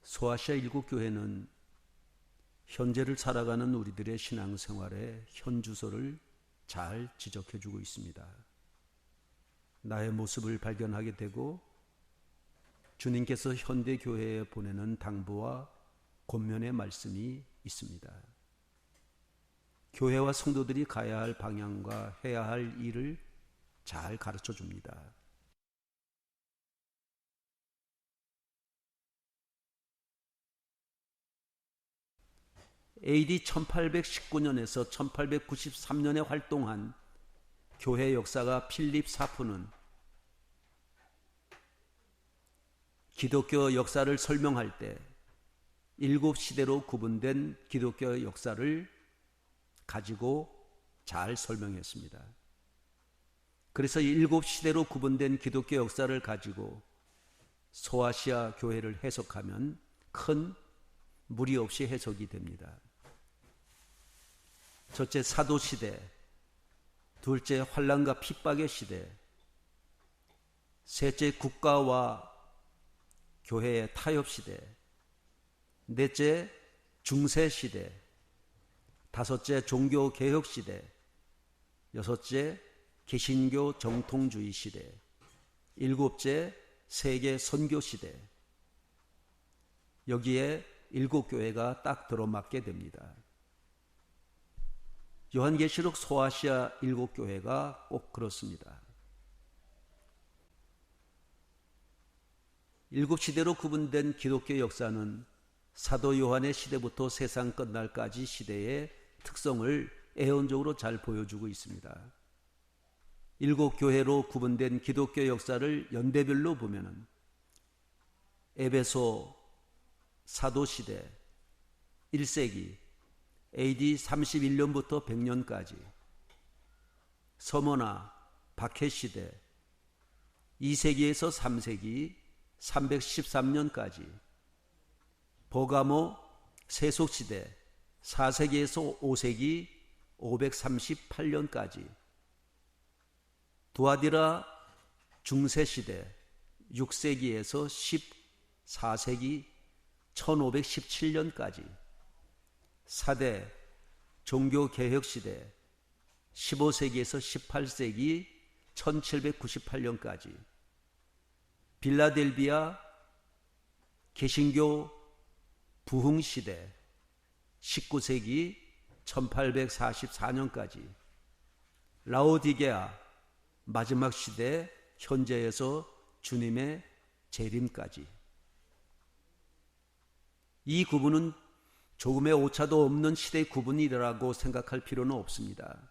소아시아 일국교회는 현재를 살아가는 우리들의 신앙생활의 현주소를 잘 지적해주고 있습니다. 나의 모습을 발견하게 되고 주님께서 현대교회에 보내는 당부와 권면의 말씀이 있습니다. 교회와 성도들이 가야 할 방향과 해야 할 일을 잘 가르쳐 줍니다. AD 1819년에서 1893년에 활동한 교회 역사가 필립 사프는 기독교 역사를 설명할 때 7시대로 구분된 기독교 역사를 가지고 잘 설명했습니다. 그래서 7시대로 구분된 기독교 역사를 가지고 소아시아 교회를 해석하면 큰 무리 없이 해석이 됩니다. 첫째, 사도시대. 둘째, 환난과 핍박의 시대. 셋째, 국가와 교회의 타협시대. 넷째, 중세시대. 다섯째, 종교개혁시대. 여섯째, 개신교 정통주의 시대. 일곱째, 세계 선교시대. 여기에 7교회가 딱 들어맞게 됩니다. 요한계시록 소아시아 7교회가 꼭 그렇습니다. 7시대로 구분된 기독교 역사는 사도 요한의 시대부터 세상 끝날까지 시대의 특성을 애언적으로 잘 보여주고 있습니다. 7교회로 구분된 기독교 역사를 연대별로 보면은 에베소 사도시대 1세기 AD 31년부터 100년까지, 서머나 박해시대 2세기에서 3세기 313년까지, 버가모 세속시대 4세기에서 5세기 538년까지, 두아디라 중세시대 6세기에서 14세기 1517년까지, 사대 종교개혁시대 15세기에서 18세기 1798년까지, 빌라델비아 개신교 부흥시대 19세기 1844년까지, 라오디게아 마지막 시대 현재에서 주님의 재림까지. 이 구분은 조금의 오차도 없는 시대 구분이라고 생각할 필요는 없습니다.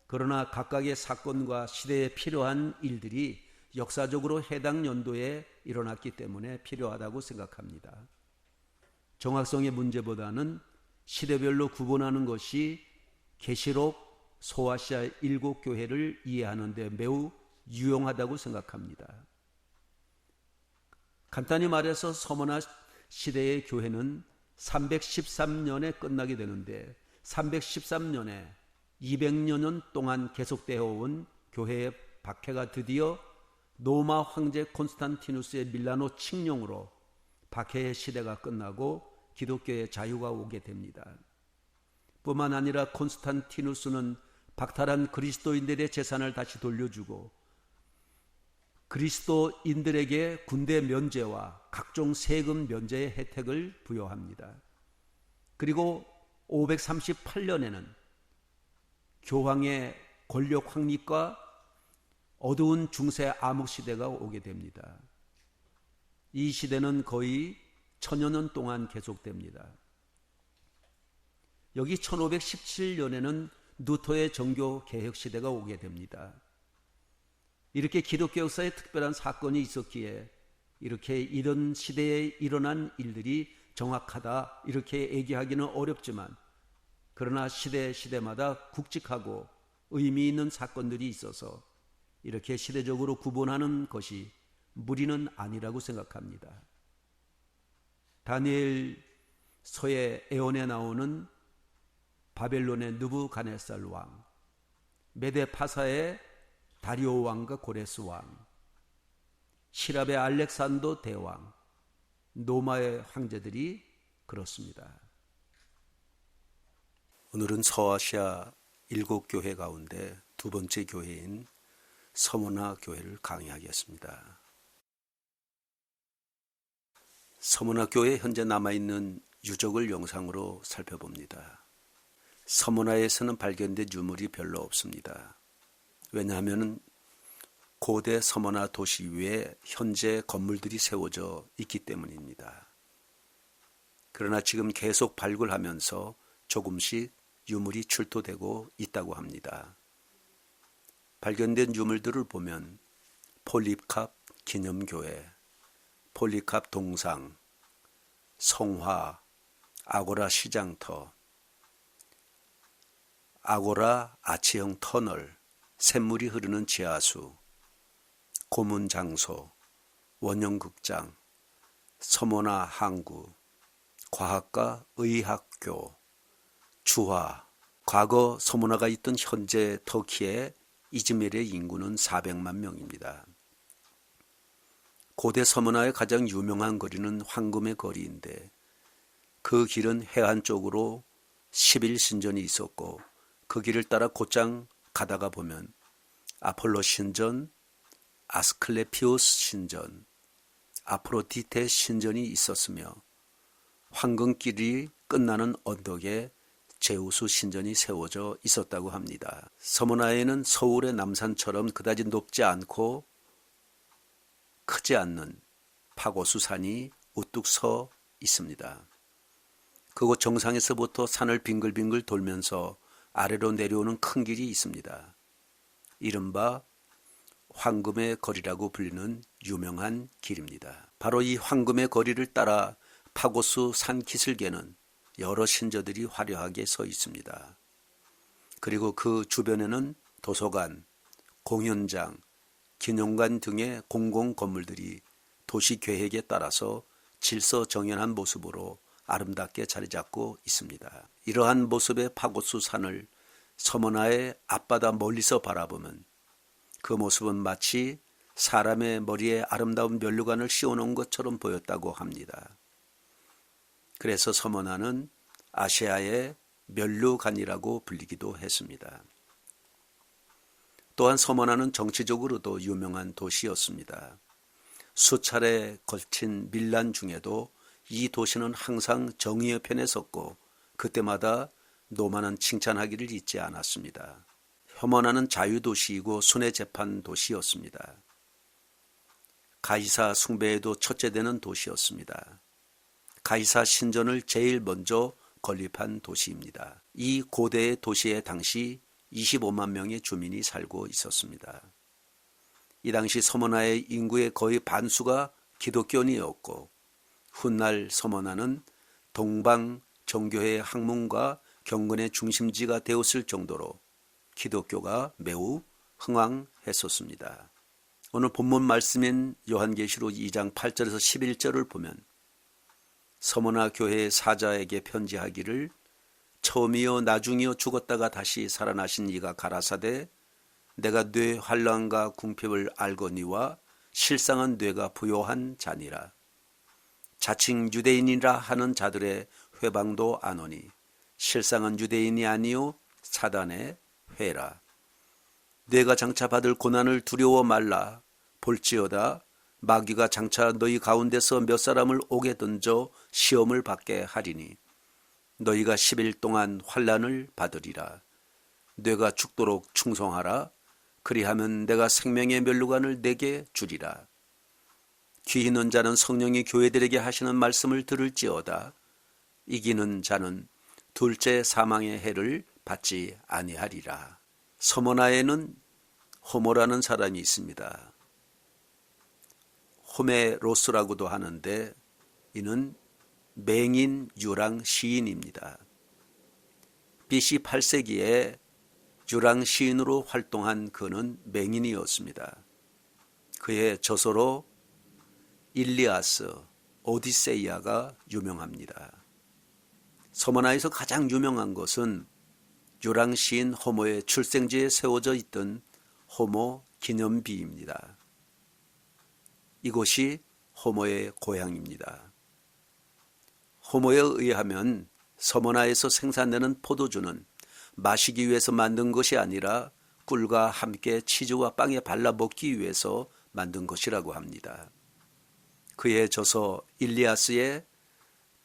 그러나 각각의 사건과 시대에 필요한 일들이 역사적으로 해당 연도에 일어났기 때문에 필요하다고 생각합니다. 정확성의 문제보다는 시대별로 구분하는 것이 계시록 소아시아 7교회를 이해하는 데 매우 유용하다고 생각합니다. 간단히 말해서 서머나 시대의 교회는 313년에 끝나게 되는데 313년에 200여 년 동안 계속되어 온 교회의 박해가 드디어 로마 황제 콘스탄티누스의 밀라노 칙령으로 박해의 시대가 끝나고 기독교의 자유가 오게 됩니다. 뿐만 아니라 콘스탄티누스는 박탈한 그리스도인들의 재산을 다시 돌려주고 그리스도인들에게 군대 면제와 각종 세금 면제의 혜택을 부여합니다. 그리고 538년에는 교황의 권력 확립과 어두운 중세 암흑 시대가 오게 됩니다. 이 시대는 거의 1000여 년 동안 계속됩니다. 여기 1517년에는 루터의 정교 개혁 시대가 오게 됩니다. 이렇게 기독교 역사에 특별한 사건이 있었기에 이렇게 이런 시대에 일어난 일들이 정확하다 이렇게 얘기하기는 어렵지만, 그러나 시대마다 굵직하고 의미 있는 사건들이 있어서 이렇게 시대적으로 구분하는 것이 무리는 아니라고 생각합니다. 다니엘 서의 에온에 나오는 바벨론의 느부갓네살 왕, 메데 파사의 다리오 왕과 고레스 왕, 시랍의 알렉산더 대왕, 로마의 황제들이 그렇습니다. 오늘은 서아시아 7교회 가운데 두 번째 교회인 서머나 교회를 강의하겠습니다. 서머나 교회에 현재 남아있는 유적을 영상으로 살펴봅니다. 서머나에서는 발견된 유물이 별로 없습니다. 왜냐하면 고대 서머나 도시 위에 현재 건물들이 세워져 있기 때문입니다. 그러나 지금 계속 발굴하면서 조금씩 유물이 출토되고 있다고 합니다. 발견된 유물들을 보면 폴리캅 기념교회, 폴리캅 동상, 성화, 아고라 시장터, 아고라 아치형 터널, 샘물이 흐르는 지하수, 고문장소, 원형극장, 서머나 항구, 과학과 의학교, 주화. 과거 서머나가 있던 현재 터키의 이즈밀의 인구는 400만 명입니다. 고대 서머나의 가장 유명한 거리는 황금의 거리인데 그 길은 해안 쪽으로 10일 신전이 있었고 그 길을 따라 곧장 가다가 보면 아폴로 신전, 아스클레피오스 신전, 아프로디테 신전이 있었으며 황금길이 끝나는 언덕에 제우스 신전이 세워져 있었다고 합니다. 서머나에는 서울의 남산처럼 그다지 높지 않고 크지 않는 파고수산이 우뚝 서 있습니다. 그곳 정상에서부터 산을 빙글빙글 돌면서 아래로 내려오는 큰 길이 있습니다. 이른바 황금의 거리라고 불리는 유명한 길입니다. 바로 이 황금의 거리를 따라 파고수 산 기슭에는 여러 신전들이 화려하게 서 있습니다. 그리고 그 주변에는 도서관, 공연장, 기념관 등의 공공 건물들이 도시 계획에 따라서 질서정연한 모습으로 아름답게 자리 잡고 있습니다. 이러한 모습의 파고수 산을 서머나의 앞바다 멀리서 바라보면 그 모습은 마치 사람의 머리에 아름다운 면류관을 씌워놓은 것처럼 보였다고 합니다. 그래서 서머나는 아시아의 면류관이라고 불리기도 했습니다. 또한 서머나는 정치적으로도 유명한 도시였습니다. 수차례 걸친 밀란 중에도 이 도시는 항상 정의의 편에 섰고 그때마다 노마는 칭찬하기를 잊지 않았습니다. 서머나는 자유도시이고 순회재판 도시였습니다. 가이사 숭배에도 첫째 되는 도시였습니다. 가이사 신전을 제일 먼저 건립한 도시입니다. 이 고대의 도시에 당시 25만 명의 주민이 살고 있었습니다. 이 당시 서머나의 인구의 거의 반수가 기독교인이었고 훗날 서머나는 동방 정교회의 학문과 경건의 중심지가 되었을 정도로 기독교가 매우 흥왕했었습니다. 오늘 본문 말씀인 요한계시록 2장 8절에서 11절을 보면 서머나 교회의 사자에게 편지하기를 처음이요 나중이요 죽었다가 다시 살아나신 이가 가라사대 내가 뇌 환난과 궁핍을 알거니와 실상은 뇌가 부요한 자니라. 자칭 유대인이라 하는 자들의 회방도 아노니 실상은 유대인이 아니요 사단의 회라. 뇌가 장차 받을 고난을 두려워 말라. 볼지어다 마귀가 장차 너희 가운데서 몇 사람을 옥에 던져 시험을 받게 하리니 너희가 10일 동안 환난을 받으리라. 뇌가 죽도록 충성하라. 그리하면 내가 생명의 면류관을 내게 주리라. 귀 있는 자는 성령이 교회들에게 하시는 말씀을 들을지어다. 이기는 자는 둘째 사망의 해를 받지 아니하리라. 서머나에는 호모라는 사람이 있습니다. 호메로스라고도 하는데 이는 맹인 유랑 시인입니다. BC 8세기에 유랑 시인으로 활동한 그는 맹인이었습니다. 그의 저서로 일리아스, 오디세이아가 유명합니다. 서머나에서 가장 유명한 것은 유랑 시인 호모의 출생지에 세워져 있던 호모 기념비입니다. 이곳이 호모의 고향입니다. 호모에 의하면 서머나에서 생산되는 포도주는 마시기 위해서 만든 것이 아니라 꿀과 함께 치즈와 빵에 발라 먹기 위해서 만든 것이라고 합니다. 그에 져서 일리아스의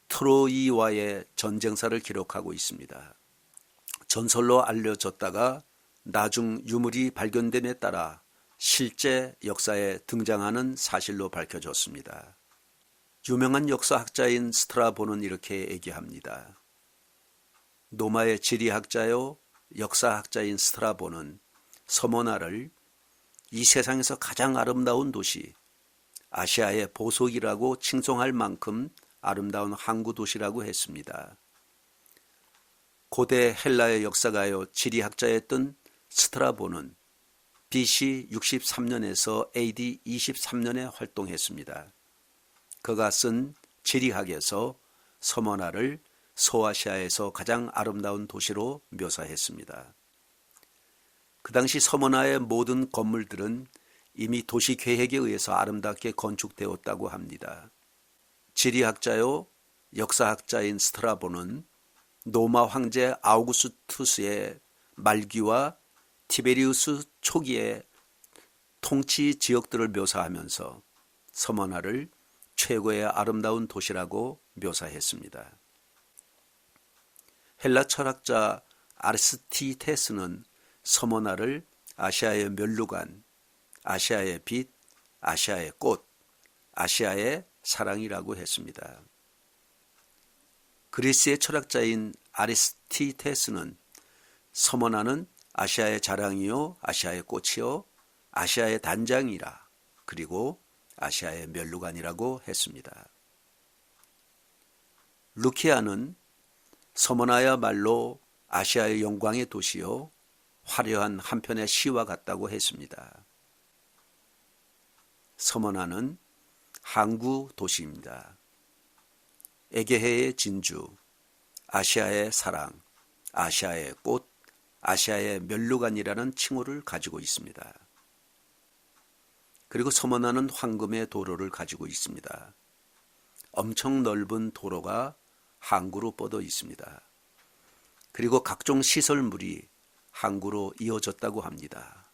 트로이와의 전쟁사를 기록하고 있습니다. 전설로 알려졌다가 나중 유물이 발견됨에 따라 실제 역사에 등장하는 사실로 밝혀졌습니다. 유명한 역사학자인 스트라보는 이렇게 얘기합니다. 노마의 지리학자요 역사학자인 스트라보는 서머나를 이 세상에서 가장 아름다운 도시, 아시아의 보석이라고 칭송할 만큼 아름다운 항구 도시라고 했습니다. 고대 헬라의 역사가요 지리학자였던 스트라보는 BC 63년에서 AD 23년에 활동했습니다. 그가 쓴 지리학에서 서머나를 소아시아에서 가장 아름다운 도시로 묘사했습니다. 그 당시 서머나의 모든 건물들은 이미 도시 계획에 의해서 아름답게 건축되었다고 합니다. 지리학자요 역사학자인 스트라보는 로마 황제 아우구스투스의 말기와 티베리우스 초기의 통치 지역들을 묘사하면서 서머나를 최고의 아름다운 도시라고 묘사했습니다. 헬라 철학자 아리스티테스는 서머나를 아시아의 멸루관, 아시아의 빛, 아시아의 꽃, 아시아의 사랑이라고 했습니다. 그리스의 철학자인 아리스티테스는 서머나는 아시아의 자랑이요, 아시아의 꽃이요, 아시아의 단장이라, 그리고 아시아의 멸루관이라고 했습니다. 루키아는 서머나야말로 아시아의 영광의 도시요, 화려한 한편의 시와 같다고 했습니다. 서머나는 항구 도시입니다. 에게해의 진주, 아시아의 사랑, 아시아의 꽃, 아시아의 멸루관이라는 칭호를 가지고 있습니다. 그리고 서머나는 황금의 도로를 가지고 있습니다. 엄청 넓은 도로가 항구로 뻗어 있습니다. 그리고 각종 시설물이 항구로 이어졌다고 합니다.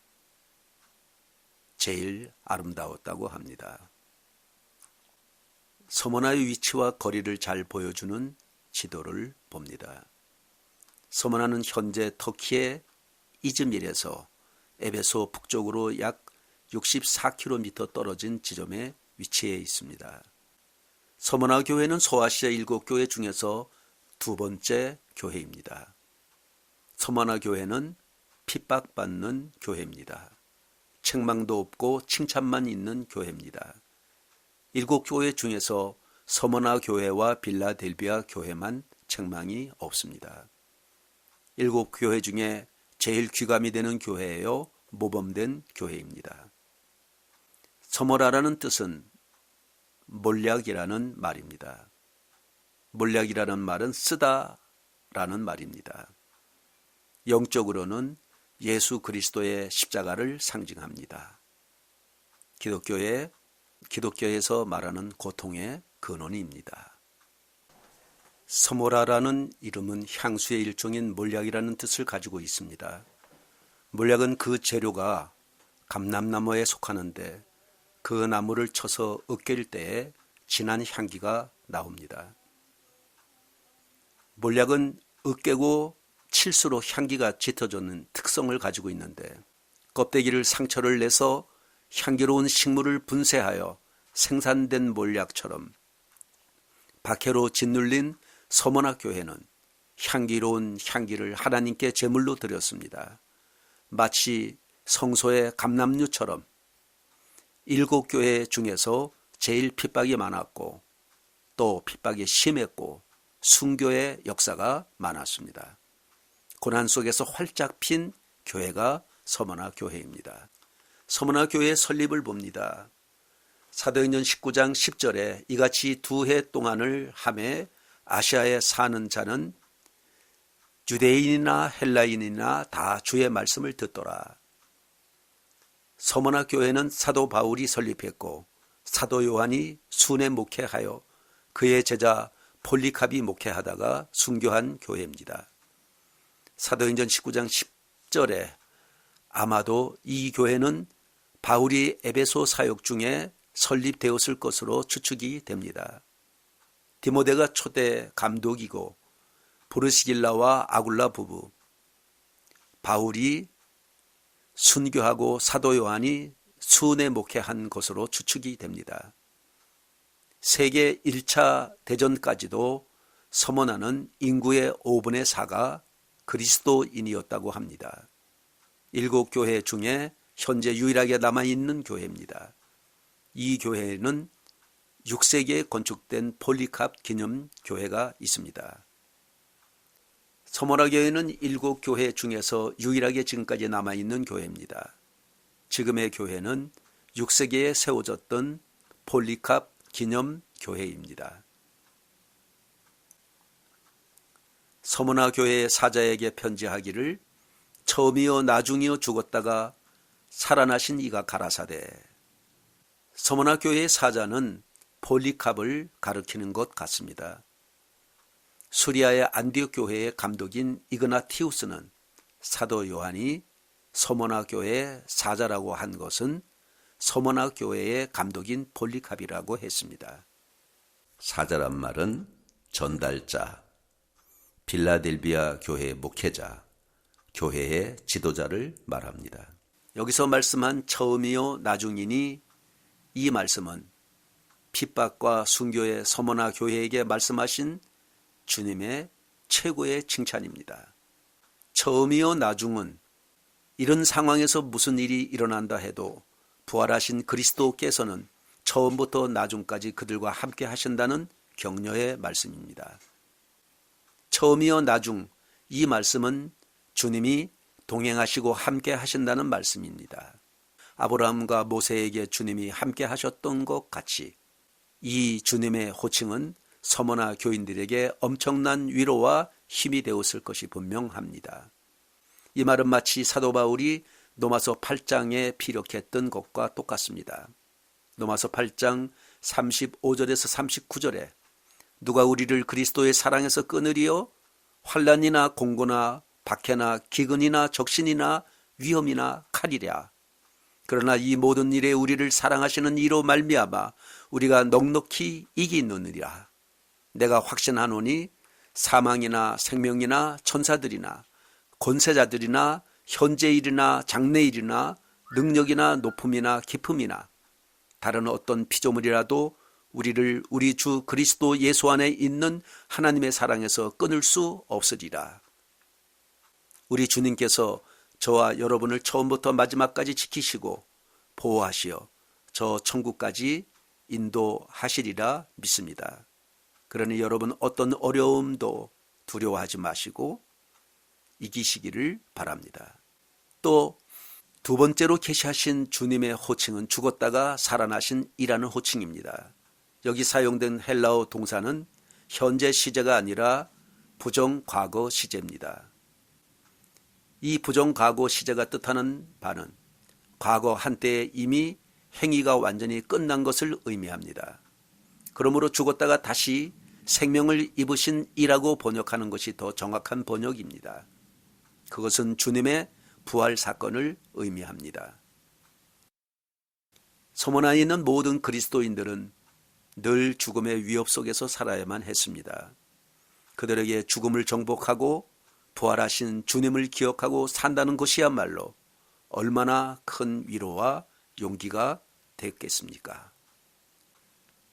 제일 아름다웠다고 합니다. 서머나의 위치와 거리를 잘 보여주는 지도를 봅니다. 서머나는 현재 터키의 이즈밀에서 에베소 북쪽으로 약 64km 떨어진 지점에 위치해 있습니다. 서머나 교회는 소아시아 7교회 중에서 두 번째 교회입니다. 서머나 교회는 핍박받는 교회입니다. 책망도 없고 칭찬만 있는 교회입니다. 7교회 중에서 서머나 교회와 빌라델비아 교회만 책망이 없습니다. 7교회 중에 제일 귀감이 되는 교회예요. 모범된 교회입니다. 서머나라는 뜻은 몰약이라는 말입니다. 몰약이라는 말은 쓰다라는 말입니다. 영적으로는 예수 그리스도의 십자가를 상징합니다. 기독교에서 말하는 고통의 근원입니다. 서모라라는 이름은 향수의 일종인 몰약이라는 뜻을 가지고 있습니다. 몰약은 그 재료가 감람나무에 속하는데 그 나무를 쳐서 으깰 때에 진한 향기가 나옵니다. 몰약은 으깨고 칠수록 향기가 짙어지는 특성을 가지고 있는데 껍데기를 상처를 내서 향기로운 식물을 분쇄하여 생산된 몰약처럼 박해로 짓눌린 서머나 교회는 향기로운 향기를 하나님께 제물로 드렸습니다. 마치 성소의 감람류처럼 7교회 중에서 제일 핍박이 많았고 또 핍박이 심했고 순교의 역사가 많았습니다. 고난 속에서 활짝 핀 교회가 서머나 교회입니다. 서머나 교회의 설립을 봅니다. 사도행전 19장 10절에 이같이 2해 동안을 하매 아시아에 사는 자는 유대인이나 헬라인이나 다 주의 말씀을 듣더라. 서머나 교회는 사도 바울이 설립했고 사도 요한이 순회 목회하여 그의 제자 폴리캅이 목회하다가 순교한 교회입니다. 사도행전 19장 10절에 아마도 이 교회는 바울이 에베소 사역 중에 설립되었을 것으로 추측이 됩니다. 디모데가 초대 감독이고 브루스길라와 아굴라 부부, 바울이 순교하고 사도 요한이 수은에 목회한 것으로 추측이 됩니다. 세계 1차 대전까지도 서머나는 인구의 5분의 4가 그리스도인이었다고 합니다. 7교회 중에 현재 유일하게 남아있는 교회입니다. 이 교회에는 6세기에 건축된 폴리캅 기념 교회가 있습니다. 서머나 교회는 7교회 중에서 유일하게 지금까지 남아있는 교회입니다. 지금의 교회는 6세기에 세워졌던 폴리캅 기념 교회입니다. 서머나 교회의 사자에게 편지하기를 처음이요 나중이요 죽었다가 살아나신 이가 가라사대. 서머나 교회의 사자는 폴리캅을 가리키는 것 같습니다. 수리아의 안디옥 교회의 감독인 이그나티우스는 사도 요한이 서머나 교회의 사자라고 한 것은 서머나 교회의 감독인 폴리캅이라고 했습니다. 사자란 말은 전달자, 빌라델비아 교회의 목회자, 교회의 지도자를 말합니다. 여기서 말씀한 처음이요 나중이니 이 말씀은 핍박과 순교의 서머나 교회에게 말씀하신 주님의 최고의 칭찬입니다. 처음이요 나중은 이런 상황에서 무슨 일이 일어난다 해도 부활하신 그리스도께서는 처음부터 나중까지 그들과 함께 하신다는 격려의 말씀입니다. 처음이요 나중 이 말씀은 주님이 동행하시고 함께 하신다는 말씀입니다. 아브라함과 모세에게 주님이 함께 하셨던 것 같이 이 주님의 호칭은 서머나 교인들에게 엄청난 위로와 힘이 되었을 것이 분명합니다. 이 말은 마치 사도 바울이 로마서 8장에 피력했던 것과 똑같습니다. 로마서 8장 35절에서 39절에 누가 우리를 그리스도의 사랑에서 끊으리요? 환난이나 공고나 박해나 기근이나 적신이나 위험이나 칼이랴. 그러나 이 모든 일에 우리를 사랑하시는 이로 말미암아 우리가 넉넉히 이기느니라. 내가 확신하노니 사망이나 생명이나 천사들이나 권세자들이나 현재일이나 장래일이나 능력이나 높음이나 깊음이나 다른 어떤 피조물이라도 우리를 우리 주 그리스도 예수 안에 있는 하나님의 사랑에서 끊을 수 없으리라. 우리 주님께서 저와 여러분을 처음부터 마지막까지 지키시고 보호하시어 저 천국까지 인도하시리라 믿습니다. 그러니 여러분 어떤 어려움도 두려워하지 마시고 이기시기를 바랍니다. 또 두 번째로 계시하신 주님의 호칭은 죽었다가 살아나신 이라는 호칭입니다. 여기 사용된 헬라어 동사는 현재 시제가 아니라 부정과거 시제입니다. 이 부정과거 시제가 뜻하는 바는 과거 한때에 이미 행위가 완전히 끝난 것을 의미합니다. 그러므로 죽었다가 다시 생명을 입으신 이라고 번역하는 것이 더 정확한 번역입니다. 그것은 주님의 부활 사건을 의미합니다. 서머나에 있는 모든 그리스도인들은 늘 죽음의 위협 속에서 살아야만 했습니다. 그들에게 죽음을 정복하고 부활하신 주님을 기억하고 산다는 것이야말로 얼마나 큰 위로와 용기가 됐겠습니까?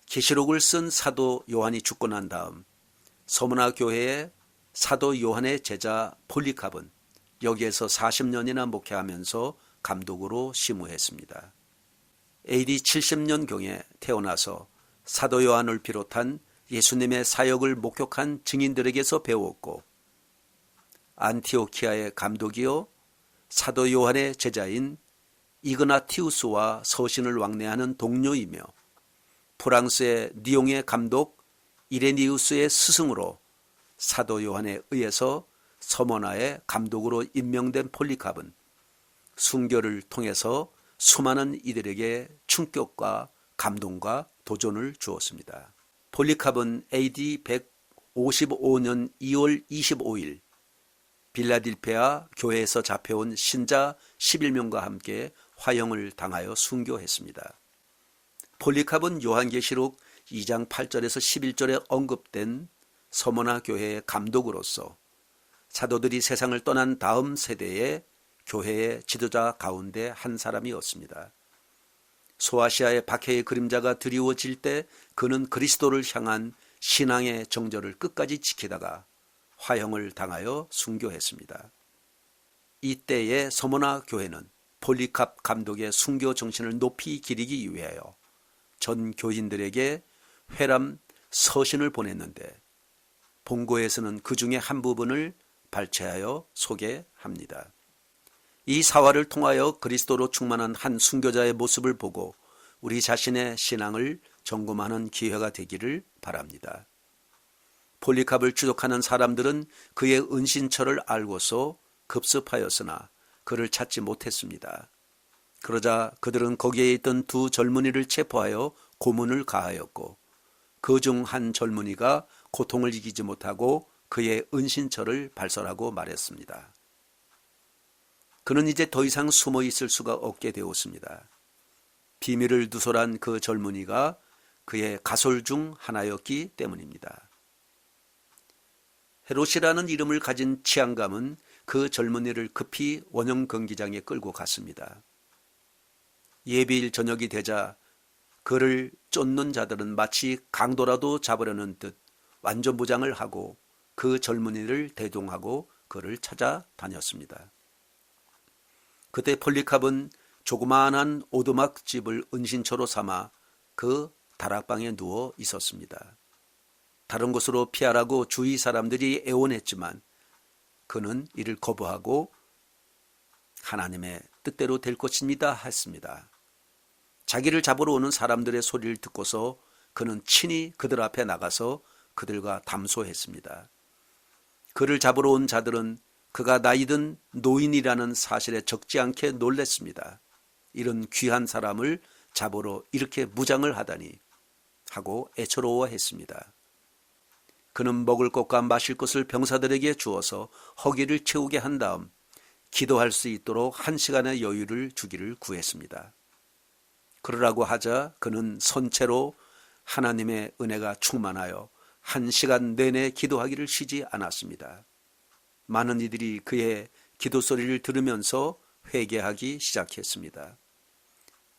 계시록을 쓴 사도 요한이 죽고 난 다음 서머나 교회의 사도 요한의 제자 폴리캅은 여기에서 40년이나 목회하면서 감독으로 심우했습니다. AD 70년경에 태어나서 사도 요한을 비롯한 예수님의 사역을 목격한 증인들에게서 배웠고 안티오키아의 감독이요 사도 요한의 제자인 이그나티우스와 서신을 왕래하는 동료이며 프랑스의 니옹의 감독 이레니우스의 스승으로 사도 요한에 의해서 서머나의 감독으로 임명된 폴리캅은 순교를 통해서 수많은 이들에게 충격과 감동과 도전을 주었습니다. 폴리캅은 AD 55년 2월 25일 빌라델피아 교회에서 잡혀온 신자 11명과 함께 화형을 당하여 순교했습니다. 폴리캅은 요한계시록 2장 8절에서 11절에 언급된 서머나 교회의 감독으로서 사도들이 세상을 떠난 다음 세대의 교회의 지도자 가운데 한 사람이었습니다. 소아시아의 박해의 그림자가 드리워질 때 그는 그리스도를 향한 신앙의 정절을 끝까지 지키다가 화형을 당하여 순교했습니다. 이때의 서머나 교회는 폴리캅 감독의 순교 정신을 높이 기리기 위하여 전 교인들에게 회람 서신을 보냈는데 본고에서는 그 중에 한 부분을 발췌하여 소개합니다. 이 사화를 통하여 그리스도로 충만한 한 순교자의 모습을 보고 우리 자신의 신앙을 점검하는 기회가 되기를 바랍니다. 폴리캅을 추적하는 사람들은 그의 은신처를 알고서 급습하였으나 그를 찾지 못했습니다. 그러자 그들은 거기에 있던 두 젊은이를 체포하여 고문을 가하였고 그 중 한 젊은이가 고통을 이기지 못하고 그의 은신처를 발설하고 말했습니다. 그는 이제 더 이상 숨어 있을 수가 없게 되었습니다. 비밀을 누설한 그 젊은이가 그의 가솔 중 하나였기 때문입니다. 헤롯이라는 이름을 가진 치안감은 그 젊은이를 급히 원형 경기장에 끌고 갔습니다. 예비일 저녁이 되자 그를 쫓는 자들은 마치 강도라도 잡으려는 듯 완전무장을 하고 그 젊은이를 대동하고 그를 찾아다녔습니다. 그때 폴리캅은 조그마한 오두막집을 은신처로 삼아 그 다락방에 누워 있었습니다. 다른 곳으로 피하라고 주위 사람들이 애원했지만 그는 이를 거부하고 하나님의 뜻대로 될 것입니다 했습니다. 자기를 잡으러 오는 사람들의 소리를 듣고서 그는 친히 그들 앞에 나가서 그들과 담소했습니다. 그를 잡으러 온 자들은 그가 나이든 노인이라는 사실에 적지 않게 놀랐습니다. 이런 귀한 사람을 잡으러 이렇게 무장을 하다니 하고 애처로워했습니다. 그는 먹을 것과 마실 것을 병사들에게 주어서 허기를 채우게 한 다음 기도할 수 있도록 1시간의 여유를 주기를 구했습니다. 그러라고 하자 그는 선체로 하나님의 은혜가 충만하여 1시간 내내 기도하기를 쉬지 않았습니다. 많은 이들이 그의 기도 소리를 들으면서 회개하기 시작했습니다.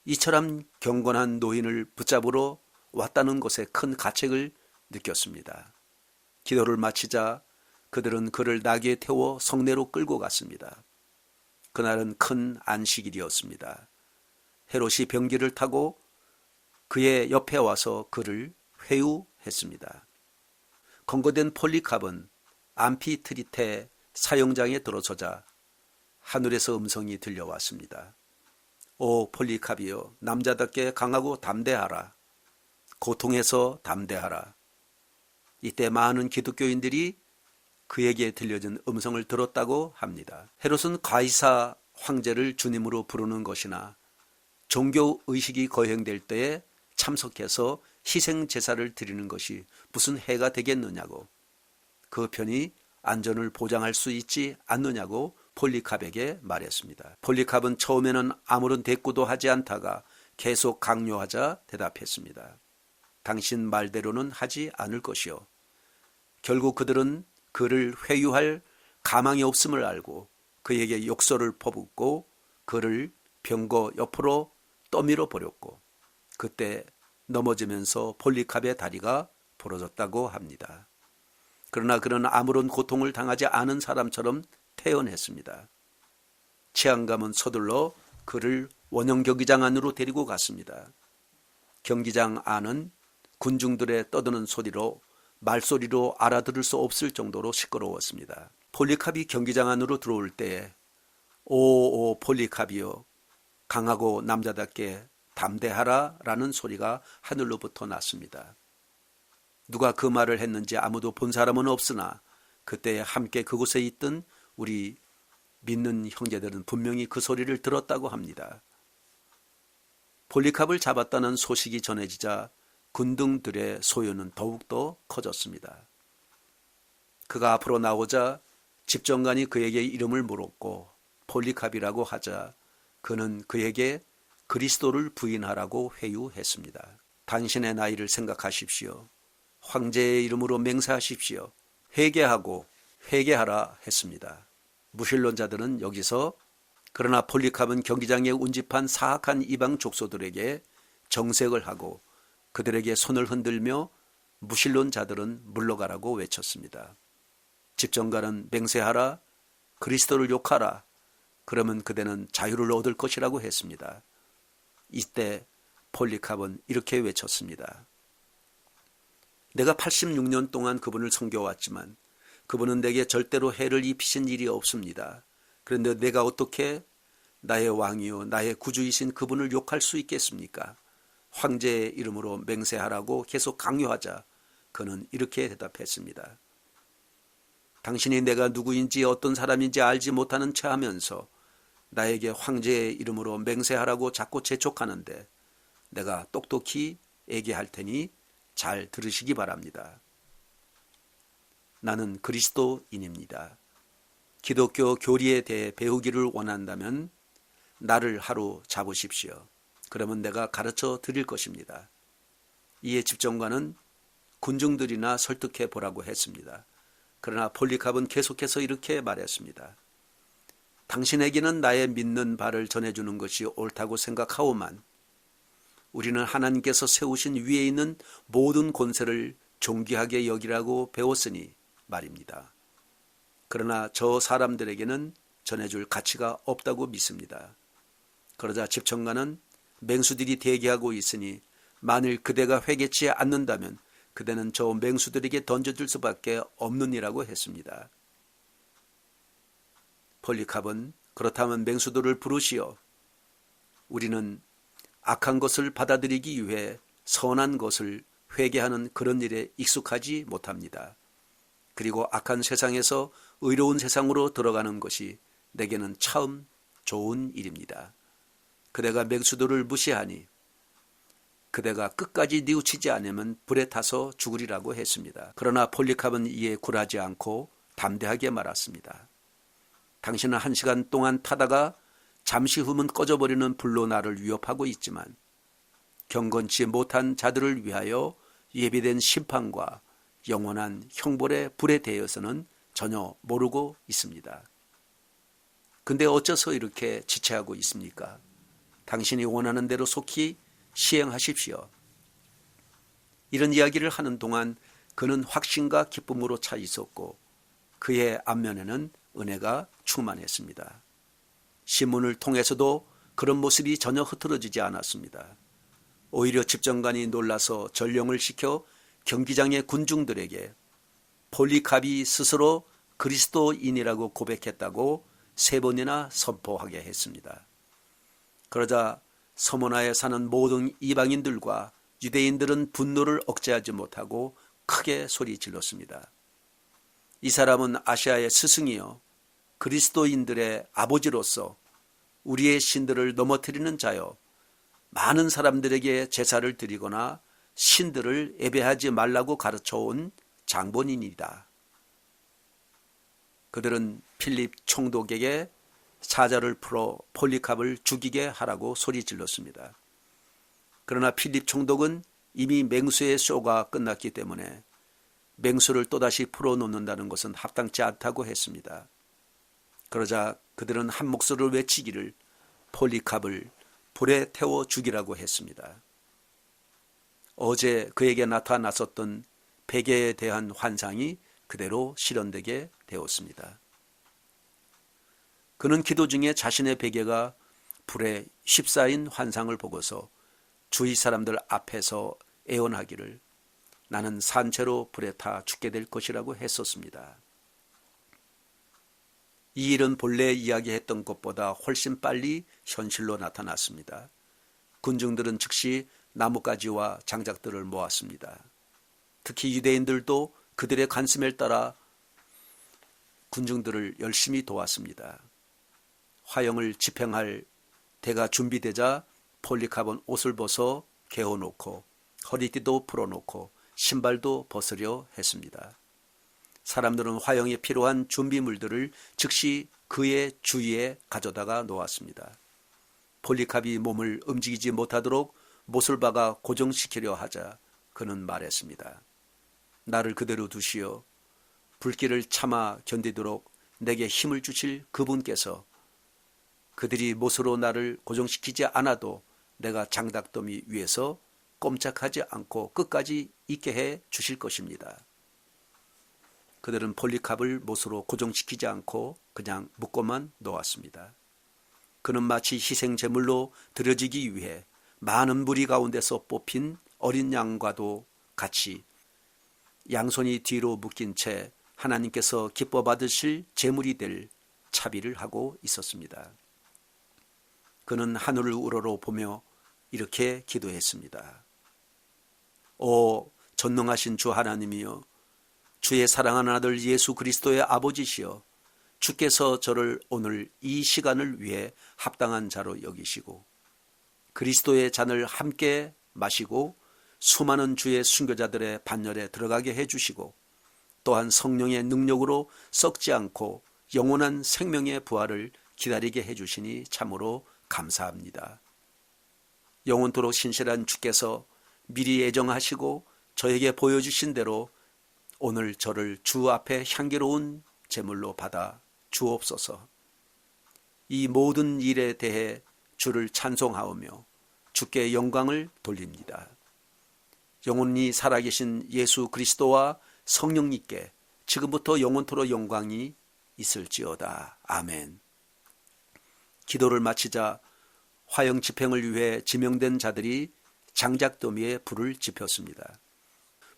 이처럼 경건한 노인을 붙잡으러 왔다는 것에 큰 가책을 느꼈습니다. 기도를 마치자 그들은 그를 나귀에 태워 성내로 끌고 갔습니다. 그날은 큰 안식일이었습니다. 헤롯이 병기를 타고 그의 옆에 와서 그를 회유했습니다. 검거된 폴리캅은 암피트리테 사형장에 들어서자 하늘에서 음성이 들려왔습니다. 오 폴리캅이여, 남자답게 강하고 담대하라. 고통에서 담대하라. 이때 많은 기독교인들이 그에게 들려진 음성을 들었다고 합니다. 헤롯은 가이사 황제를 주님으로 부르는 것이나 종교의식이 거행될 때에 참석해서 희생제사를 드리는 것이 무슨 해가 되겠느냐고, 그 편이 안전을 보장할 수 있지 않느냐고 폴리캅에게 말했습니다. 폴리캅은 처음에는 아무런 대꾸도 하지 않다가 계속 강요하자 대답했습니다. 당신 말대로는 하지 않을 것이요. 결국 그들은 그를 회유할 가망이 없음을 알고 그에게 욕설을 퍼붓고 그를 병거 옆으로 떠밀어 버렸고 그때 넘어지면서 폴리캅의 다리가 부러졌다고 합니다. 그러나 그는 아무런 고통을 당하지 않은 사람처럼 태어났습니다. 치안감은 서둘러 그를 원형 경기장 안으로 데리고 갔습니다. 경기장 안은 군중들의 떠드는 소리로 말소리로 알아들을 수 없을 정도로 시끄러웠습니다. 폴리캅이 경기장 안으로 들어올 때에 오 폴리캅이여, 강하고 남자답게 담대하라 라는 소리가 하늘로부터 났습니다. 누가 그 말을 했는지 아무도 본 사람은 없으나 그때 함께 그곳에 있던 우리 믿는 형제들은 분명히 그 소리를 들었다고 합니다. 폴리캅을 잡았다는 소식이 전해지자 군중들의 소요는 더욱더 커졌습니다. 그가 앞으로 나오자 집정관이 그에게 이름을 물었고 폴리캅이라고 하자 그는 그에게 그리스도를 부인하라고 회유했습니다. 당신의 나이를 생각하십시오. 황제의 이름으로 맹세하십시오. 회개하고 회개하라 했습니다. 무신론자들은 여기서 그러나 폴리캅은 경기장에 운집한 사악한 이방 족소들에게 정색을 하고 그들에게 손을 흔들며 무신론자들은 물러가라고 외쳤습니다. 집정관은 맹세하라, 그리스도를 욕하라, 그러면 그대는 자유를 얻을 것이라고 했습니다. 이때 폴리캅은 이렇게 외쳤습니다. 내가 86년 동안 그분을 섬겨왔지만 그분은 내게 절대로 해를 입히신 일이 없습니다. 그런데 내가 어떻게 나의 왕이요 나의 구주이신 그분을 욕할 수 있겠습니까? 황제의 이름으로 맹세하라고 계속 강요하자 그는 이렇게 대답했습니다. 당신이 내가 누구인지 어떤 사람인지 알지 못하는 체 하면서 나에게 황제의 이름으로 맹세하라고 자꾸 재촉하는데 내가 똑똑히 얘기할 테니 잘 들으시기 바랍니다. 나는 그리스도인입니다. 기독교 교리에 대해 배우기를 원한다면 나를 하루 잡으십시오. 그러면 내가 가르쳐 드릴 것입니다. 이에 집정관은 군중들이나 설득해 보라고 했습니다. 그러나 폴리캅은 계속해서 이렇게 말했습니다. 당신에게는 나의 믿는 바를 전해주는 것이 옳다고 생각하오만 우리는 하나님께서 세우신 위에 있는 모든 권세를 존귀하게 여기라고 배웠으니 말입니다. 그러나 저 사람들에게는 전해줄 가치가 없다고 믿습니다. 그러자 집정관은 맹수들이 대기하고 있으니 만일 그대가 회개치 않는다면 그대는 저 맹수들에게 던져줄 수밖에 없느니라고 했습니다. 폴리캅은 그렇다면 맹수들을 부르시어 우리는 악한 것을 받아들이기 위해 선한 것을 회개하는 그런 일에 익숙하지 못합니다. 그리고 악한 세상에서 의로운 세상으로 들어가는 것이 내게는 참 좋은 일입니다. 그대가 맹수들을 무시하니 그대가 끝까지 뉘우치지 않으면 불에 타서 죽으리라고 했습니다. 그러나 폴리캅은 이에 굴하지 않고 담대하게 말했습니다. 당신은 1시간 동안 타다가 잠시 후면 꺼져버리는 불로 나를 위협하고 있지만 경건치 못한 자들을 위하여 예비된 심판과 영원한 형벌의 불에 대해서는 전혀 모르고 있습니다. 근데 어째서 이렇게 지체하고 있습니까? 당신이 원하는 대로 속히 시행하십시오. 이런 이야기를 하는 동안 그는 확신과 기쁨으로 차 있었고 그의 안면에는 은혜가 충만했습니다. 신문을 통해서도 그런 모습이 전혀 흐트러지지 않았습니다. 오히려 집정관이 놀라서 전령을 시켜 경기장의 군중들에게 폴리캅이 스스로 그리스도인이라고 고백했다고 3번이나 선포하게 했습니다. 그러자 서모나에 사는 모든 이방인들과 유대인들은 분노를 억제하지 못하고 크게 소리 질렀습니다. 이 사람은 아시아의 스승이요 그리스도인들의 아버지로서 우리의 신들을 넘어뜨리는 자요 많은 사람들에게 제사를 드리거나 신들을 예배하지 말라고 가르쳐온 장본인이다. 그들은 필립 총독에게 사자를 풀어 폴리캅을 죽이게 하라고 소리 질렀습니다. 그러나 필립 총독은 이미 맹수의 쇼가 끝났기 때문에 맹수를 또다시 풀어놓는다는 것은 합당치 않다고 했습니다. 그러자 그들은 한 목소리로 외치기를 폴리캅을 불에 태워 죽이라고 했습니다. 어제 그에게 나타났었던 베개에 대한 환상이 그대로 실현되게 되었습니다. 그는 기도 중에 자신의 베개가 불에 휩싸인 환상을 보고서 주위 사람들 앞에서 애원하기를 나는 산채로 불에 타 죽게 될 것이라고 했었습니다. 이 일은 본래 이야기했던 것보다 훨씬 빨리 현실로 나타났습니다. 군중들은 즉시 나뭇가지와 장작들을 모았습니다. 특히 유대인들도 그들의 관심을 따라 군중들을 열심히 도왔습니다. 화형을 집행할 대가 준비되자 폴리캅은 옷을 벗어 개어놓고 허리띠도 풀어놓고 신발도 벗으려 했습니다. 사람들은 화형에 필요한 준비물들을 즉시 그의 주위에 가져다가 놓았습니다. 폴리캅이 몸을 움직이지 못하도록 못을 박아 고정시키려 하자 그는 말했습니다. 나를 그대로 두시어 불길을 참아 견디도록 내게 힘을 주실 그분께서 그들이 못으로 나를 고정시키지 않아도 내가 장닭더미 위에서 꼼짝하지 않고 끝까지 있게 해 주실 것입니다. 그들은 폴리캅을 못으로 고정시키지 않고 그냥 묶고만 놓았습니다. 그는 마치 희생제물로 드려지기 위해 많은 무리 가운데서 뽑힌 어린 양과도 같이 양손이 뒤로 묶인 채 하나님께서 기뻐 받으실 제물이 될 차비를 하고 있었습니다. 그는 하늘을 우러러 보며 이렇게 기도했습니다. 오 전능하신 주 하나님이여, 주의 사랑하는 아들 예수 그리스도의 아버지시여, 주께서 저를 오늘 이 시간을 위해 합당한 자로 여기시고 그리스도의 잔을 함께 마시고 수많은 주의 순교자들의 반열에 들어가게 해주시고 또한 성령의 능력으로 썩지 않고 영원한 생명의 부활을 기다리게 해주시니 참으로 감사합니다. 영원토록 신실한 주께서 미리 예정하시고 저에게 보여주신 대로 오늘 저를 주 앞에 향기로운 제물로 받아 주옵소서. 이 모든 일에 대해 주를 찬송하오며 주께 영광을 돌립니다. 영원히 살아계신 예수 그리스도와 성령님께 지금부터 영원토록 영광이 있을지어다. 아멘. 기도를 마치자 화형 집행을 위해 지명된 자들이 장작더미에 불을 지폈습니다.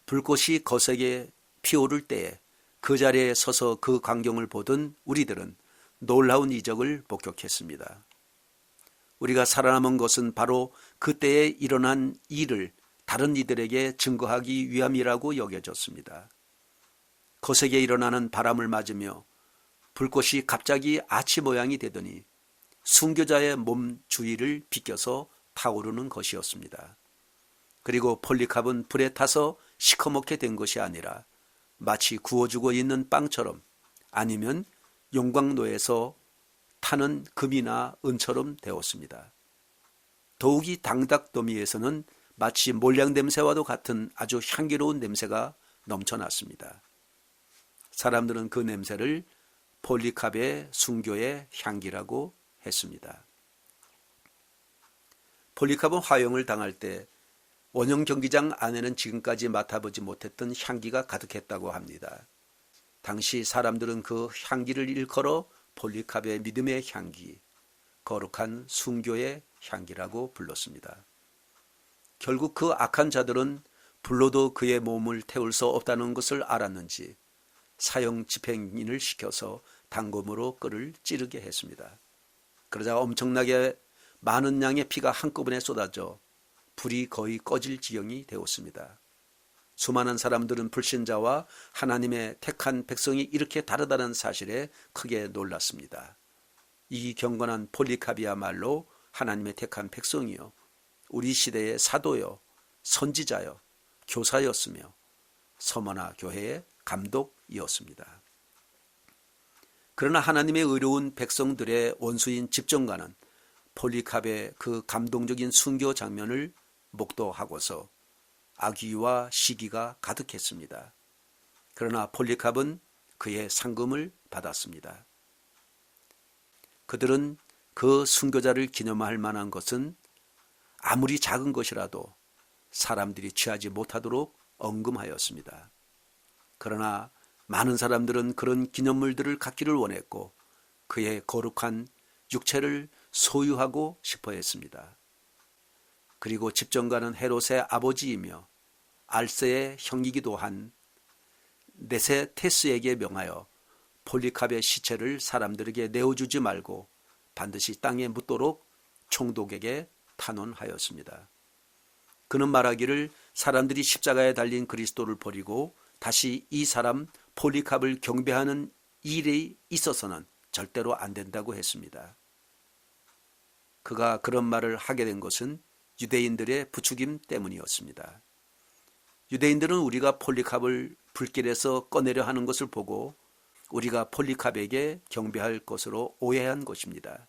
불꽃이 거세게 피오를 때에 그 자리에 서서 그 광경을 보던 우리들은 놀라운 이적을 목격했습니다. 우리가 살아남은 것은 바로 그때에 일어난 일을 다른 이들에게 증거하기 위함이라고 여겨졌습니다. 거세게 일어나는 바람을 맞으며 불꽃이 갑자기 아치 모양이 되더니 순교자의 몸 주위를 비껴서 타오르는 것이었습니다. 그리고 폴리캅은 불에 타서 시커멓게 된 것이 아니라 마치 구워주고 있는 빵처럼 아니면 용광로에서 타는 금이나 은처럼 되었습니다. 더욱이 당닭더미에서는 마치 몰량 냄새와도 같은 아주 향기로운 냄새가 넘쳐났습니다. 사람들은 그 냄새를 폴리캅의 순교의 향기라고 했습니다. 폴리캅은 화형을 당할 때 원형 경기장 안에는 지금까지 맡아보지 못했던 향기가 가득했다고 합니다. 당시 사람들은 그 향기를 일컬어 폴리캅의 믿음의 향기, 거룩한 순교의 향기라고 불렀습니다. 결국 그 악한 자들은 불로도 그의 몸을 태울 수 없다는 것을 알았는지 사형 집행인을 시켜서 단검으로 끈을 찌르게 했습니다. 그러자 엄청나게 많은 양의 피가 한꺼번에 쏟아져 불이 거의 꺼질 지경이 되었습니다. 수많은 사람들은 불신자와 하나님의 택한 백성이 이렇게 다르다는 사실에 크게 놀랐습니다. 이 경건한 폴리캅이야말로 하나님의 택한 백성이요, 우리 시대의 사도요, 선지자요, 교사였으며 서머나 교회의 감독이었습니다. 그러나 하나님의 의로운 백성들의 원수인 집정관은 폴리캅의 그 감동적인 순교 장면을 목도하고서 악의와 시기가 가득했습니다. 그러나 폴리캅은 그의 상금을 받았습니다. 그들은 그 순교자를 기념할 만한 것은 아무리 작은 것이라도 사람들이 취하지 못하도록 언금하였습니다. 그러나 많은 사람들은 그런 기념물들을 갖기를 원했고 그의 거룩한 육체를 소유하고 싶어 했습니다. 그리고 집정관은 헤롯의 아버지이며 알세의 형이기도 한 네세테스에게 명하여 폴리캅의 시체를 사람들에게 내어주지 말고 반드시 땅에 묻도록 총독에게 탄원하였습니다. 그는 말하기를 사람들이 십자가에 달린 그리스도를 버리고 다시 이 사람 폴리캅을 경배하는 일이 있어서는 절대로 안 된다고 했습니다. 그가 그런 말을 하게 된 것은 유대인들의 부추김 때문이었습니다. 유대인들은 우리가 폴리캅을 불길에서 꺼내려 하는 것을 보고 우리가 폴리캅에게 경배할 것으로 오해한 것입니다.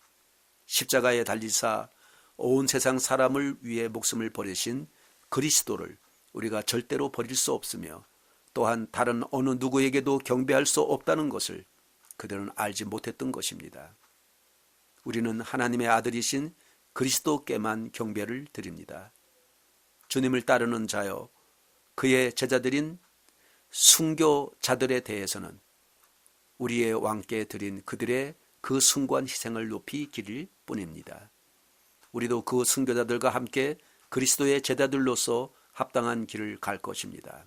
십자가에 달리사 온 세상 사람을 위해 목숨을 버리신 그리스도를 우리가 절대로 버릴 수 없으며 또한 다른 어느 누구에게도 경배할 수 없다는 것을 그들은 알지 못했던 것입니다. 우리는 하나님의 아들이신 그리스도께만 경배를 드립니다. 주님을 따르는 자여, 그의 제자들인 순교자들에 대해서는 우리의 왕께 드린 그들의 그 숭고한 희생을 높이 기릴 뿐입니다. 우리도 그 순교자들과 함께 그리스도의 제자들로서 합당한 길을 갈 것입니다.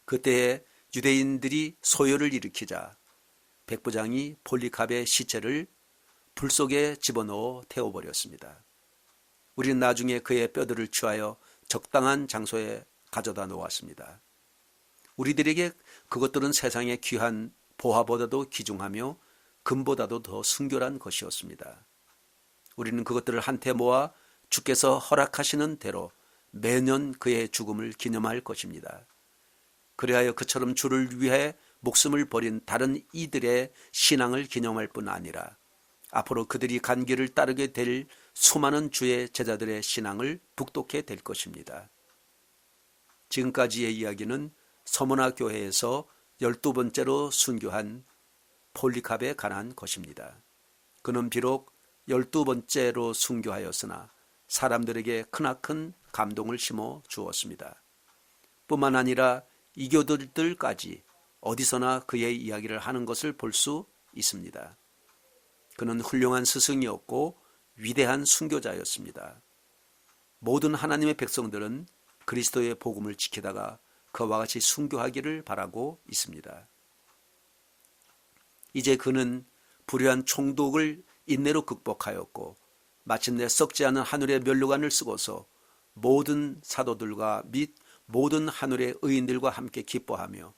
그때에 유대인들이 소요를 일으키자 백부장이 폴리캅의 시체를 불 속에 집어넣어 태워버렸습니다. 우리는 나중에 그의 뼈들을 취하여 적당한 장소에 가져다 놓았습니다. 우리들에게 그것들은 세상의 귀한 보화보다도 귀중하며 금보다도 더 순결한 것이었습니다. 우리는 그것들을 한테 모아 주께서 허락하시는 대로 매년 그의 죽음을 기념할 것입니다. 그리하여 그처럼 주를 위해 목숨을 버린 다른 이들의 신앙을 기념할 뿐 아니라 앞으로 그들이 간 길을 따르게 될 수많은 주의 제자들의 신앙을 북돋게 될 것입니다. 지금까지의 이야기는 서머나 교회에서 12번째로 순교한 폴리캅에 관한 것입니다. 그는 비록 12번째로 순교하였으나 사람들에게 크나큰 감동을 심어 주었습니다. 뿐만 아니라 이교도들까지 어디서나 그의 이야기를 하는 것을 볼 수 있습니다. 그는 훌륭한 스승이었고 위대한 순교자였습니다. 모든 하나님의 백성들은 그리스도의 복음을 지키다가 그와 같이 순교하기를 바라고 있습니다. 이제 그는 불의한 총독을 인내로 극복하였고 마침내 썩지 않은 하늘의 면류관을 쓰고서 모든 사도들과 및 모든 하늘의 의인들과 함께 기뻐하며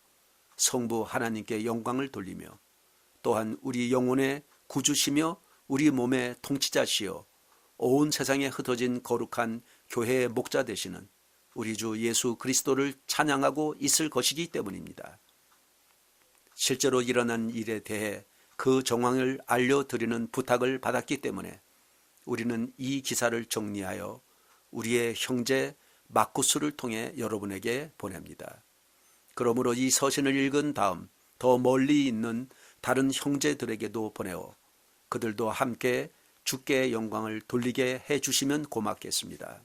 성부 하나님께 영광을 돌리며 또한 우리 영혼의 구주시며 우리 몸의 통치자시여 온 세상에 흩어진 거룩한 교회의 목자 되시는 우리 주 예수 그리스도를 찬양하고 있을 것이기 때문입니다. 실제로 일어난 일에 대해 그 정황을 알려드리는 부탁을 받았기 때문에 우리는 이 기사를 정리하여 우리의 형제 마쿠스를 통해 여러분에게 보냅니다. 그러므로 이 서신을 읽은 다음 더 멀리 있는 다른 형제들에게도 보내어 그들도 함께 주께 영광을 돌리게 해주시면 고맙겠습니다.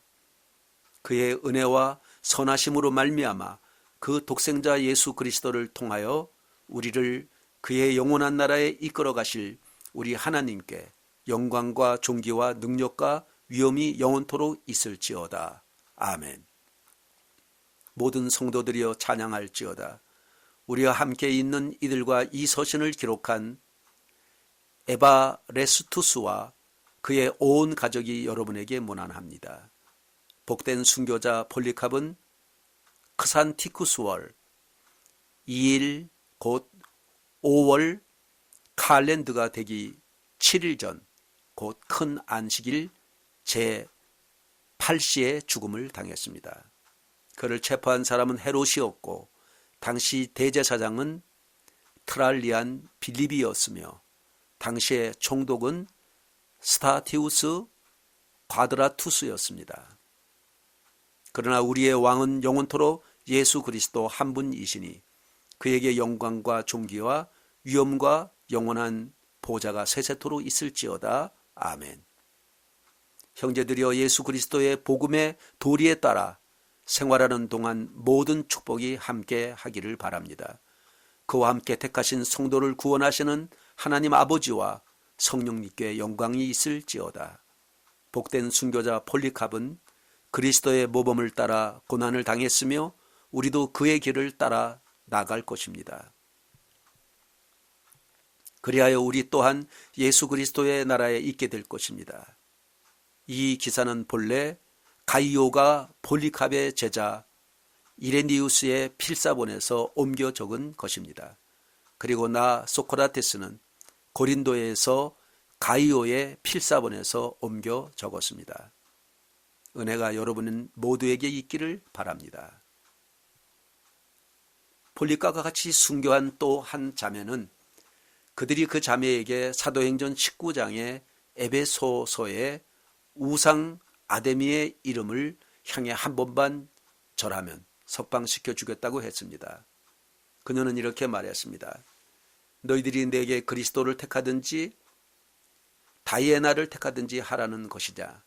그의 은혜와 선하심으로 말미암아 그 독생자 예수 그리스도를 통하여 우리를 그의 영원한 나라에 이끌어 가실 우리 하나님께 영광과 존귀와 능력과 위엄이 영원토록 있을지어다. 아멘. 모든 성도들이여 찬양할지어다. 우리와 함께 있는 이들과 이 서신을 기록한 에바레스투스와 그의 온 가족이 여러분에게 문안합니다. 복된 순교자 폴리캅은 크산티쿠스월 2일 곧 5월 칼렌드가 되기 7일 전 곧 큰 안식일 제8시에 죽음을 당했습니다. 그를 체포한 사람은 헤롯이었고 당시 대제사장은 트랄리안 빌립이었으며 당시의 총독은 스타티우스 과드라투스였습니다. 그러나 우리의 왕은 영원토록 예수 그리스도 한 분이시니 그에게 영광과 존귀와 위엄과 영원한 보좌가 세세토록 있을지어다. 아멘. 형제들이여 예수 그리스도의 복음의 도리에 따라 생활하는 동안 모든 축복이 함께 하기를 바랍니다. 그와 함께 택하신 성도를 구원하시는 하나님 아버지와 성령님께 영광이 있을지어다. 복된 순교자 폴리캅은 그리스도의 모범을 따라 고난을 당했으며 우리도 그의 길을 따라 나갈 것입니다. 그리하여 우리 또한 예수 그리스도의 나라에 있게 될 것입니다. 이 기사는 본래 가이오가 폴리캅의 제자 이레니우스의 필사본에서 옮겨 적은 것입니다. 그리고 나 소크라테스는 고린도에서 가이오의 필사본에서 옮겨 적었습니다. 은혜가 여러분 모두에게 있기를 바랍니다. 폴리카와 같이 순교한 또 한 자매는 그들이 그 자매에게 사도행전 19장의 에베소서의 우상 아데미의 이름을 향해 한 번만 절하면 석방시켜 주겠다고 했습니다. 그녀는 이렇게 말했습니다. 너희들이 내게 그리스도를 택하든지 다이애나를 택하든지 하라는 것이자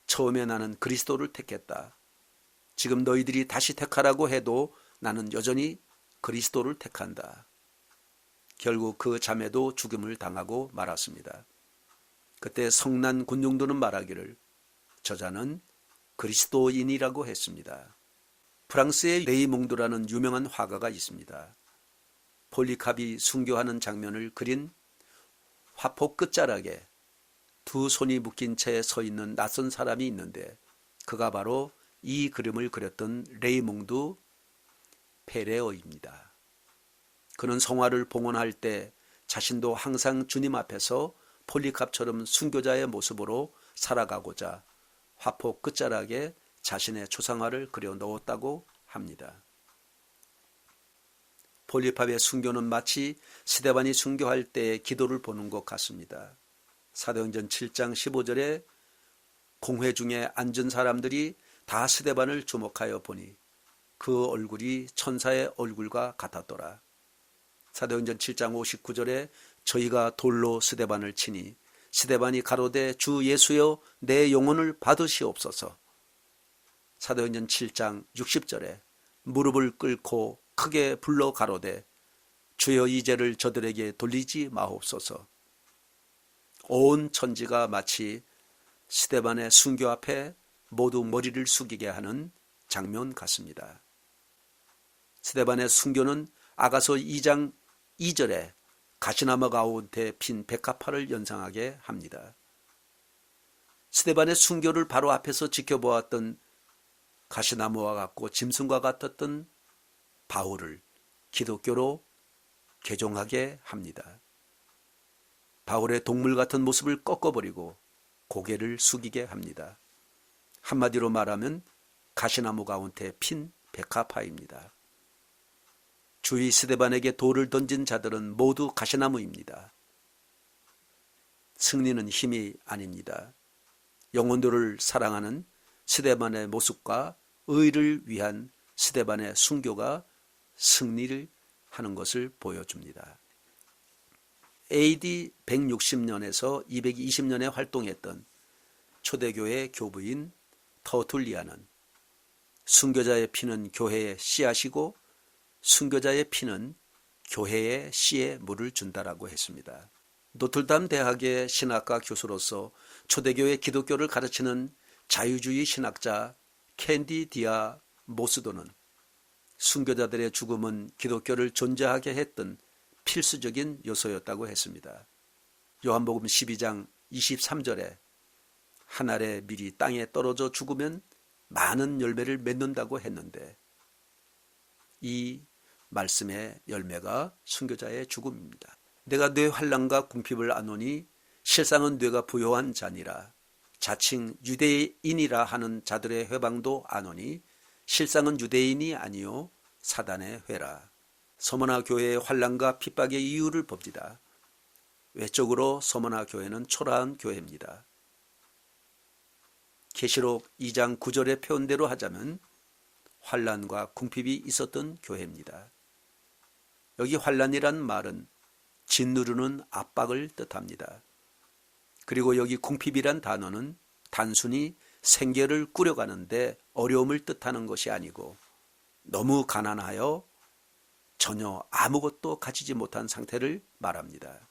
처음에 나는 그리스도를 택했다. 지금 너희들이 다시 택하라고 해도 나는 여전히 그리스도를 택한다. 결국 그 자매도 죽음을 당하고 말았습니다. 그때 성난 군중들은 말하기를 저자는 그리스도인이라고 했습니다. 프랑스의 레이몽드라는 유명한 화가가 있습니다. 폴리캅이 순교하는 장면을 그린 화폭 끝자락에 두 손이 묶인 채 서 있는 낯선 사람이 있는데 그가 바로 이 그림을 그렸던 레이몽드 페레어입니다. 그는 성화를 봉헌할 때 자신도 항상 주님 앞에서 폴리캅처럼 순교자의 모습으로 살아가고자 화폭 끝자락에 자신의 초상화를 그려 넣었다고 합니다. 폴리캅의 순교는 마치 스데반이 순교할 때의 기도를 보는 것 같습니다. 사도행전 7장 15절에 공회 중에 앉은 사람들이 다 스데반을 주목하여 보니 그 얼굴이 천사의 얼굴과 같았더라. 사도행전 7장 59절에 저희가 돌로 스데반을 치니 스데반이 가로되 주 예수여 내 영혼을 받으시옵소서. 사도행전 7장 60절에 무릎을 꿇고 크게 불러 가로되 주여 이 죄를 저들에게 돌리지 마옵소서. 온 천지가 마치 스데반의 순교 앞에 모두 머리를 숙이게 하는 장면 같습니다. 스데반의 순교는 아가서 2장 2절에 가시나무 가운데 핀 백합화를 연상하게 합니다. 스데반의 순교를 바로 앞에서 지켜보았던 가시나무와 같고 짐승과 같았던 바울을 기독교로 개종하게 합니다. 바울의 동물 같은 모습을 꺾어버리고 고개를 숙이게 합니다. 한마디로 말하면 가시나무 가운데 핀 백합화입니다. 주위 스데반에게 돌을 던진 자들은 모두 가시나무입니다. 승리는 힘이 아닙니다. 영혼들을 사랑하는 스데반의 모습과 의를 위한 스데반의 순교가 승리를 하는 것을 보여줍니다. AD 160년에서 220년에 활동했던 초대교회 교부인 터툴리아는 순교자의 피는 교회의 씨앗이고 순교자의 피는 교회의 씨에 물을 준다라고 했습니다. 노틀담 대학의 신학과 교수로서 초대교회 기독교를 가르치는 자유주의 신학자 캔디디아 모스도는 순교자들의 죽음은 기독교를 존재하게 했던 필수적인 요소였다고 했습니다. 요한복음 12장 23절에 한 알의 밀이 땅에 떨어져 죽으면 많은 열매를 맺는다고 했는데 이 말씀의 열매가 순교자의 죽음입니다. 내가 뇌 환난과 궁핍을 아노니 실상은 뇌가 부요한 자니라. 자칭 유대인이라 하는 자들의 회방도 아노니 실상은 유대인이 아니요 사단의 회라. 서머나 교회의 환난과 핍박의 이유를 봅시다. 외적으로 서머나 교회는 초라한 교회입니다. 계시록 2장 9절의 표현대로 하자면 환난과 궁핍이 있었던 교회입니다. 여기 환난이란 말은 짓누르는 압박을 뜻합니다. 그리고 여기 궁핍이란 단어는 단순히 생계를 꾸려가는데 어려움을 뜻하는 것이 아니고 너무 가난하여 전혀 아무것도 가지지 못한 상태를 말합니다.